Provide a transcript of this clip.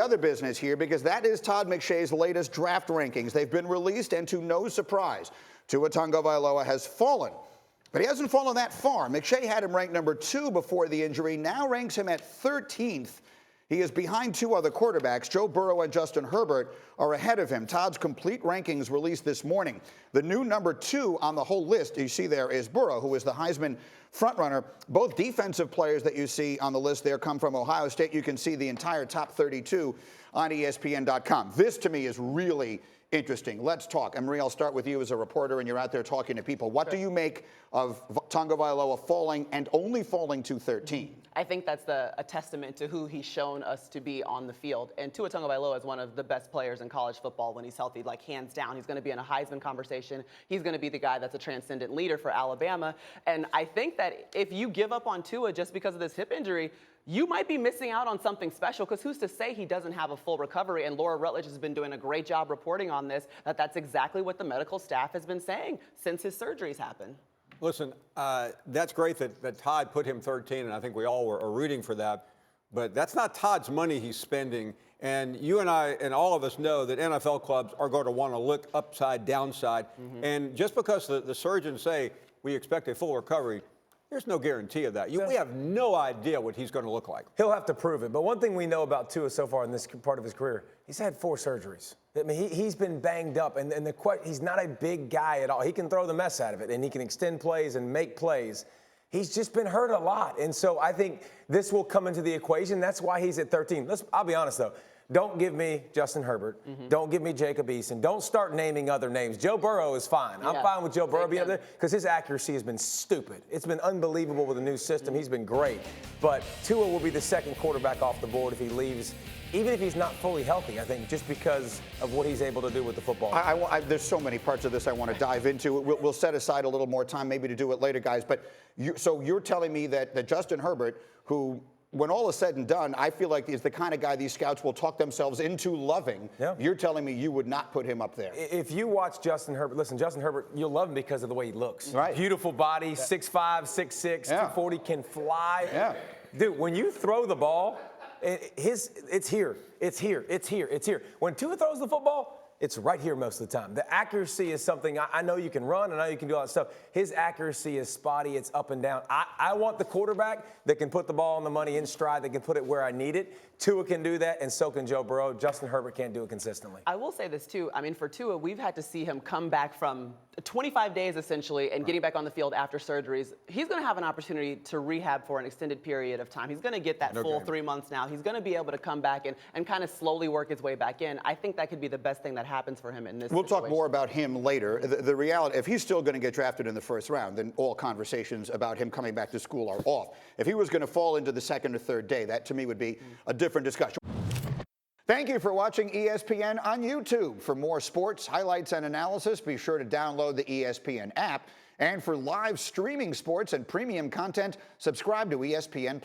Other business here, because that is Todd McShay's latest draft rankings. They've been released, and to no surprise, Tua Tagovailoa has fallen. But he hasn't fallen that far. McShay had him ranked number 2 before the injury, now ranks him at 13th. He is behind 2 other quarterbacks. Joe Burrow and Justin Herbert are ahead of him. Todd's complete rankings released this morning. The new number 2 on the whole list you see there is Burrow, who is the Heisman frontrunner. Both defensive players that you see on the list there come from Ohio State. You can see the entire top 32 on ESPN.com. This, to me, is really interesting. Let's talk. And Maria, I'll start with you as a reporter, and you're out there talking to people. What do you make of Tagovailoa falling and only falling to 13? I think that's a testament to who he's shown us to be on the field. And Tua Tagovailoa is one of the best players in college football when he's healthy, like hands down. He's going to be in a Heisman conversation. He's going to be the guy that's a transcendent leader for Alabama. And I think that if you give up on Tua just because of this hip injury, you might be missing out on something special, because who's to say he doesn't have a full recovery? And Laura Rutledge has been doing a great job reporting on this, that's exactly what the medical staff has been saying since his surgeries happened. Listen, that's great that Todd put him 13, and I think we all are rooting for that. But that's not Todd's money he's spending. And you and I and all of us know that NFL clubs are going to want to look upside, downside. Mm-hmm. And just because the surgeons say we expect a full recovery, there's no guarantee of that. We have no idea what he's going to look like. He'll have to prove it. But one thing we know about Tua so far in this part of his career, he's had 4 surgeries. I mean, he's been banged up, and he's not a big guy at all. He can throw the mess out of it, and he can extend plays and make plays. He's just been hurt a lot. And so I think this will come into the equation. That's why he's at 13. I'll be honest, though. Don't give me Justin Herbert. Mm-hmm. Don't give me Jacob Eason. Don't start naming other names. Joe Burrow is fine. I'm fine with Joe Burrow being up there because his accuracy has been stupid. It's been unbelievable with the new system. Mm-hmm. He's been great. But Tua will be the second quarterback off the board if he leaves, even if he's not fully healthy, I think, just because of what he's able to do with the football. There's so many parts of this I want to dive into. We'll set aside a little more time maybe to do it later, guys. But so you're telling me that Justin Herbert, who, when all is said and done, I feel like is the kind of guy these scouts will talk themselves into loving. Yeah. You're telling me you would not put him up there. If you watch Justin Herbert, listen, Justin Herbert, you'll love him because of the way he looks. Right. Beautiful body, 6'5", 6'6", 240, can fly. Yeah. Dude, when you throw the ball, it's here. When Tua throws the football, it's right here most of the time. The accuracy is something I know you can run, I know you can do all that stuff. His accuracy is spotty, it's up and down. I want the quarterback that can put the ball on the money in stride, that can put it where I need it. Tua can do that, and so can Joe Burrow. Justin Herbert can't do it consistently. I will say this, too. I mean, for Tua, we've had to see him come back from 25 days, essentially, and getting back on the field after surgeries. He's going to have an opportunity to rehab for an extended period of time. He's going to get that full 3 months now. He's going to be able to come back and kind of slowly work his way back in. I think that could be the best thing that happens for him in this situation. We'll talk more about him later. The reality, if he's still going to get drafted in the first round, then all conversations about him coming back to school are off. If he was going to fall into the second or third day, that to me would be a different discussion. Thank you for watching ESPN on YouTube. For more sports, highlights, and analysis, be sure to download the ESPN app. And for live streaming sports and premium content, subscribe to ESPN+.